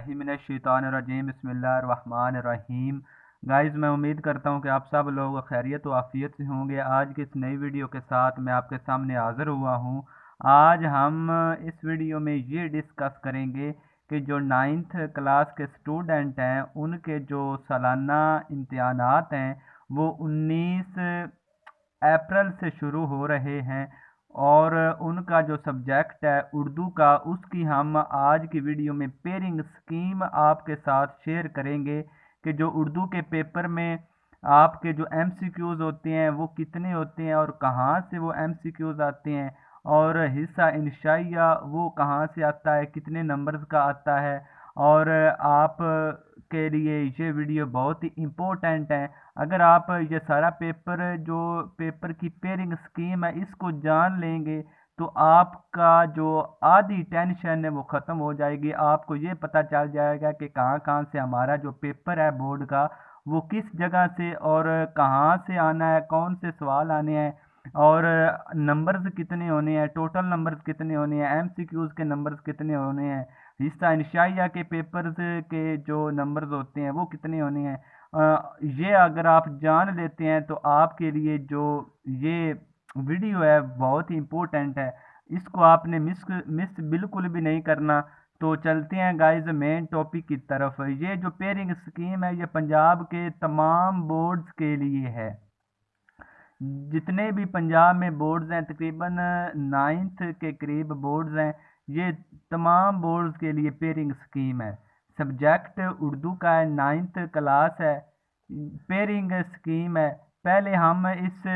मिनश्शैतानिर्रजीम बिस्मिल्लाहिर्रहमानिर्रहीम। गाइज़, मैं उम्मीद करता हूँ कि आप सब लोग खैरियत व आफियत से होंगे। आज की इस नई वीडियो के साथ मैं आपके सामने हाज़िर हुआ हूँ। आज हम इस वीडियो में ये डिस्कस करेंगे कि जो 9th क्लास के स्टूडेंट हैं उनके जो सालाना इम्तिहानात हैं वो 19 अप्रैल से शुरू हो रहे हैं और उनका जो सब्जेक्ट है उर्दू का, उसकी हम आज की वीडियो में पेयरिंग स्कीम आपके साथ शेयर करेंगे कि जो उर्दू के पेपर में आपके जो एमसीक्यूज़ होते हैं वो कितने होते हैं और कहाँ से वो एमसीक्यूज़ आते हैं, और हिस्सा इंशाइया वो कहाँ से आता है, कितने नंबर्स का आता है। और आप के लिए ये वीडियो बहुत ही इम्पोर्टेंट है। अगर आप ये सारा पेपर की पेयरिंग स्कीम है इसको जान लेंगे तो आपका जो आधी टेंशन है वो ख़त्म हो जाएगी। आपको ये पता चल जाएगा कि कहाँ कहाँ से हमारा जो पेपर है बोर्ड का वो किस जगह से और कहाँ से आना है, कौन से सवाल आने हैं और नंबर्स कितने होने हैं, टोटल नंबर्स कितने होने हैं, एमसीक्यूज़ के नंबर्स कितने होने हैं, हिस्सा इंशाइया के पेपर्स के जो नंबर्स होते हैं वो कितने होने हैं। ये अगर आप जान लेते हैं तो आपके लिए जो ये वीडियो है बहुत ही इम्पोर्टेंट है, इसको आपने मिस मिस बिल्कुल भी नहीं करना। तो चलते हैं गाइस मेन टॉपिक की तरफ। ये जो पेयरिंग स्कीम है ये पंजाब के तमाम बोर्ड्स के लिए है। जितने भी पंजाब में बोर्ड्स हैं, तकरीबन 9th के करीब बोर्ड्स हैं, ये तमाम बोर्ड्स के लिए पेयरिंग स्कीम है। सब्जेक्ट उर्दू का है, 9th क्लास है, पेयरिंग स्कीम है। पहले हम इस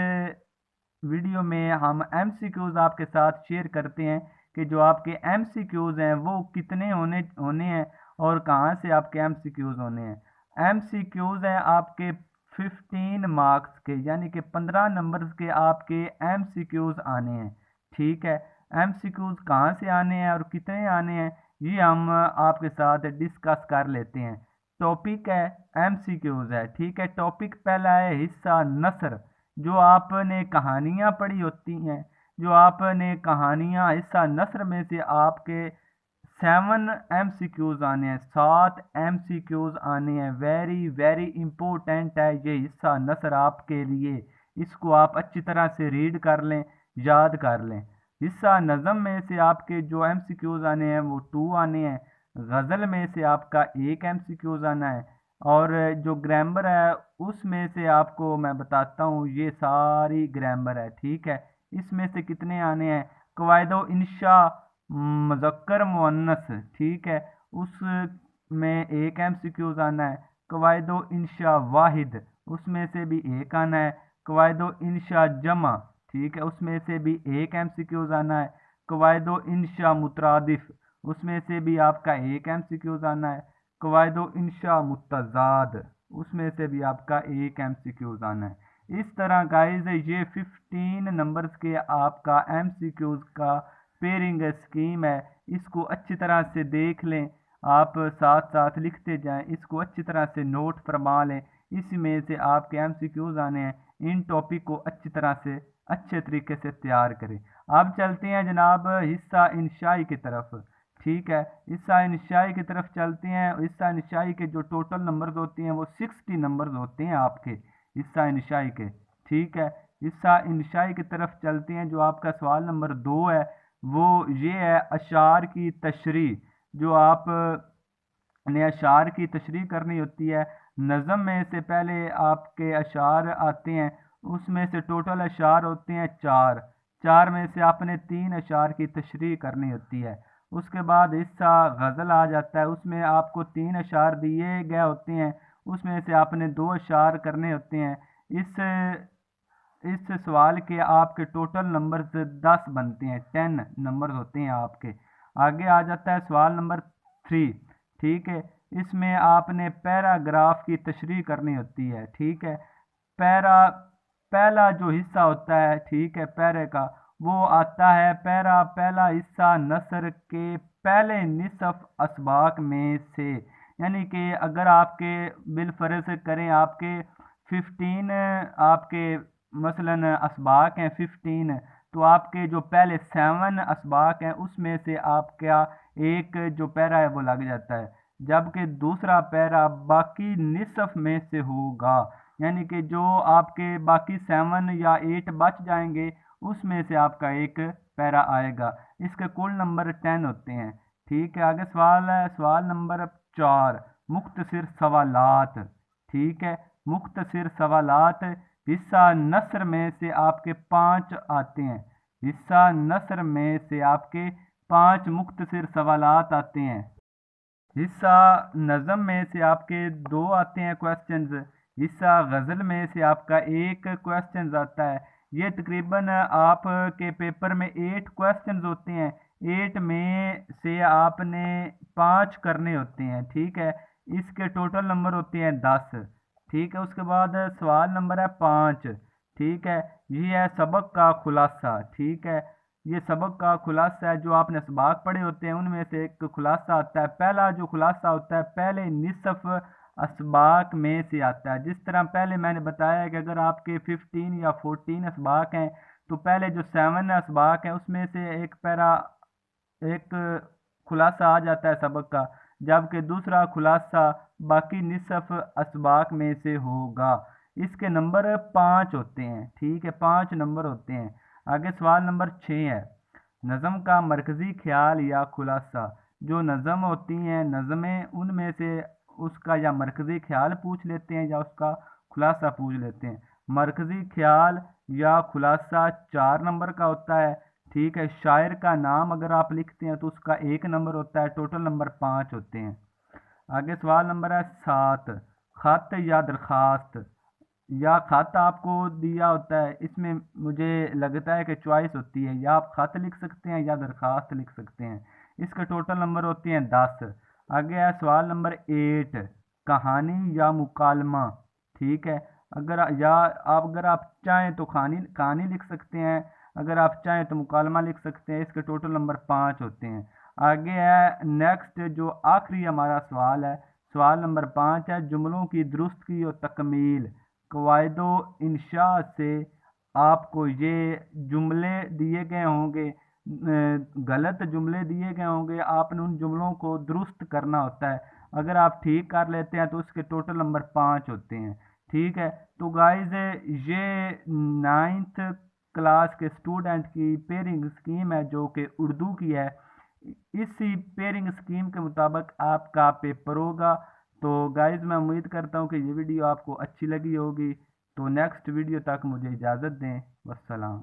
वीडियो में हम एमसीक्यूज़ आपके साथ शेयर करते हैं कि जो आपके एमसीक्यूज़ हैं वो कितने होने होने हैं और कहाँ से आपके एमसीक्यूज़ होने हैं। एमसीक्यूज़ हैं आपके 15 मार्क्स के, यानी कि 15 नंबर्स के आपके एमसीक्यूज़ आने हैं। ठीक है, एमसीक्यूज़ कहाँ से आने हैं और कितने आने हैं ये हम आपके साथ डिस्कस कर लेते हैं। टॉपिक है एमसीक्यूज़ है। ठीक है, टॉपिक पहला है हिस्सा नसर। जो आपने कहानियाँ पढ़ी होती हैं, जो आपने कहानियाँ हिस्सा नसर में से आपके 7 एमसीक्यूज़ आने हैं, 7 एमसीक्यूज़ आने हैं। वेरी वेरी इंपॉर्टेंट है ये हिस्सा नसर आपके लिए। इसको आप अच्छी तरह से रीड कर लें, याद कर लें। हिस्सा नज़म में से आपके जो एमसीक्यूज़ आने हैं वो 2 आने हैं। गज़ल में से आपका 1 एमसीक्यूज़ आना है। और जो ग्रामर है उसमें से आपको मैं बताता हूँ, ये सारी ग्रामर है। ठीक है, इसमें से कितने आने हैं। कवायदो इंशा मुज़क्कर मुअन्नस, ठीक है, उसमें 1 एमसीक्यूज़ आना है। कवायदो इंशा वाहिद, उसमें से भी 1 आना है। कवायदो इंशा जमा, ठीक है, उसमें से भी 1 एमसीक्यूज़ आना है। कवायदो इंशा मुतरादिफ, उसमें से भी आपका 1 एमसीक्यूज़ आना है। कवायदो इंशा मुतज़ाद, उसमें से भी आपका 1 एमसीक्यूज़ आना है। इस तरह गाइज ये 15 नंबर्स के आपका एमसीक्यूज़ का पेयरिंग स्कीम है। इसको अच्छी तरह से देख लें, आप साथ साथ लिखते जाएं, इसको अच्छी तरह से नोट फरमा लें। इसमें से आपके एमसीक्यूज़ आने हैं। इन टॉपिक को अच्छी तरह से अच्छे तरीके से तैयार करें। अब चलते हैं जनाब हिस्सा इंशाई की तरफ। ठीक है, हिस्सा इंशाई की तरफ चलते हैं। हिस्सा इंशाई के जो टोटल नंबर्स होते हैं वो 60 नंबर्स होते हैं आपके हिस्सा इंशाई के। ठीक है, हिस्सा इंशाई की तरफ चलते हैं। जो आपका सवाल नंबर 2 है वो ये है अशार की तशरी। जो आप ने अशार की तशरीह करनी होती है, नज़म में से पहले आपके अशार आते हैं, उसमें से टोटल अशार होते हैं 4। 4 में से आपने 3 अशार की तशरीह करनी होती है। उसके बाद हिस्सा गज़ल आ जाता है, उसमें आपको 3 अशार दिए गए होते हैं, उसमें से आपने 2 अशार करने होते हैं। इस सवाल के आपके टोटल नंबर 10 बनते हैं, 10 नंबर होते हैं आपके। आगे आ जाता है सवाल नंबर 3। ठीक है, इसमें आपने पैराग्राफ की तशरीह करनी होती है। ठीक है, पैरा पहला जो हिस्सा होता है, ठीक है, पैरे का, वो आता है पैरा पहला हिस्सा नसर के पहले निसफ असबाक में से। यानी कि अगर आपके बिलफर्ज करें आपके 15 आपके मसलन असबाक हैं 15, तो आपके जो पहले 7 असबाक हैं उसमें से आपका एक जो पैरा है वो लग जाता है। जबकि दूसरा पैरा बाकी निसफ में से होगा, यानी कि जो आपके बाकी 7 या 8 बच जाएंगे उसमें से आपका एक पैरा आएगा। इसके कुल नंबर 10 होते हैं। ठीक है, आगे सवाल है, सवाल नंबर 4, मुख्तसर सवालात। ठीक है, मुख्तसर सवालात, हिस्सा नसर में से आपके 5 आते हैं। हिस्सा नसर में से आपके 5 मुख्तसर सवालात आते हैं। हिस्सा नज़म में से आपके 2 आते हैं क्वेश्चंस। हिस्सा गज़ल में से आपका एक क्वेश्चन आता है। ये तकरीबन आपके पेपर में 8 क्वेश्चंस होते हैं। 8 में से आपने 5 करने होते हैं। ठीक है, इसके टोटल नंबर होते हैं 10। ठीक है, उसके बाद सवाल नंबर है 5। ठीक है, ये है सबक का खुलासा। ठीक है, ये सबक का खुलासा है, जो आपने सबक पढ़े होते हैं उनमें से एक खुलासा आता है। पहला जो खुलासा होता है पहले निसफ असबाक में से आता है। जिस तरह पहले मैंने बताया कि अगर आपके 15 या 14 असबाक हैं तो पहले जो 7 असबाक हैं उसमें से एक पैरा एक खुलासा आ जाता है सबक का, जबकि दूसरा खुलासा बाकी निसफ असबाक में से होगा। इसके नंबर 5 होते हैं। ठीक है, 5 नंबर होते हैं। आगे सवाल नंबर 6 है, नज़म का मरकज़ी ख्याल या खुलासा। जो नज़म होती हैं नज़में, उनमें से उसका या मरकज़ी ख्याल पूछ लेते हैं या उसका खुलासा पूछ लेते हैं। मरकज़ी ख्याल या खुलासा 4 नंबर का होता है। ठीक है, शायर का नाम अगर आप लिखते हैं तो उसका 1 नंबर होता है। टोटल नंबर 5 होते हैं। आगे सवाल नंबर है 7, खत या दरखास्त। या खत आपको दिया होता है, इसमें मुझे लगता है कि चॉइस होती है, या आप खत लिख सकते हैं या दरखास्त लिख सकते हैं। इसके टोटल नंबर होते हैं 10। आगे है सवाल नंबर 8, कहानी या मुकालमा। ठीक है, अगर आप चाहें तो कहानी कहानी लिख सकते हैं, अगर आप चाहें तो मुकालमा लिख सकते हैं। इसके टोटल नंबर 5 होते हैं। आगे है नेक्स्ट, जो आखिरी हमारा सवाल है, सवाल नंबर 5 है, जुमलों की दुरुस्तगी और तकमील। कवायदो इंशा से आपको ये जुमले दिए गए होंगे, गलत जुमले दिए गए होंगे, आपने उन जुमलों को दुरुस्त करना होता है। अगर आप ठीक कर लेते हैं तो उसके टोटल नंबर 5 होते हैं। ठीक है, तो गाइज ये 9th क्लास के स्टूडेंट की पेयरिंग स्कीम है जो कि उर्दू की है। इसी पेयरिंग स्कीम के मुताबिक आपका पेपर होगा। तो गाइज मैं उम्मीद करता हूँ कि ये वीडियो आपको अच्छी लगी होगी। तो नेक्स्ट वीडियो तक मुझे इजाज़त दें। वस्सलाम।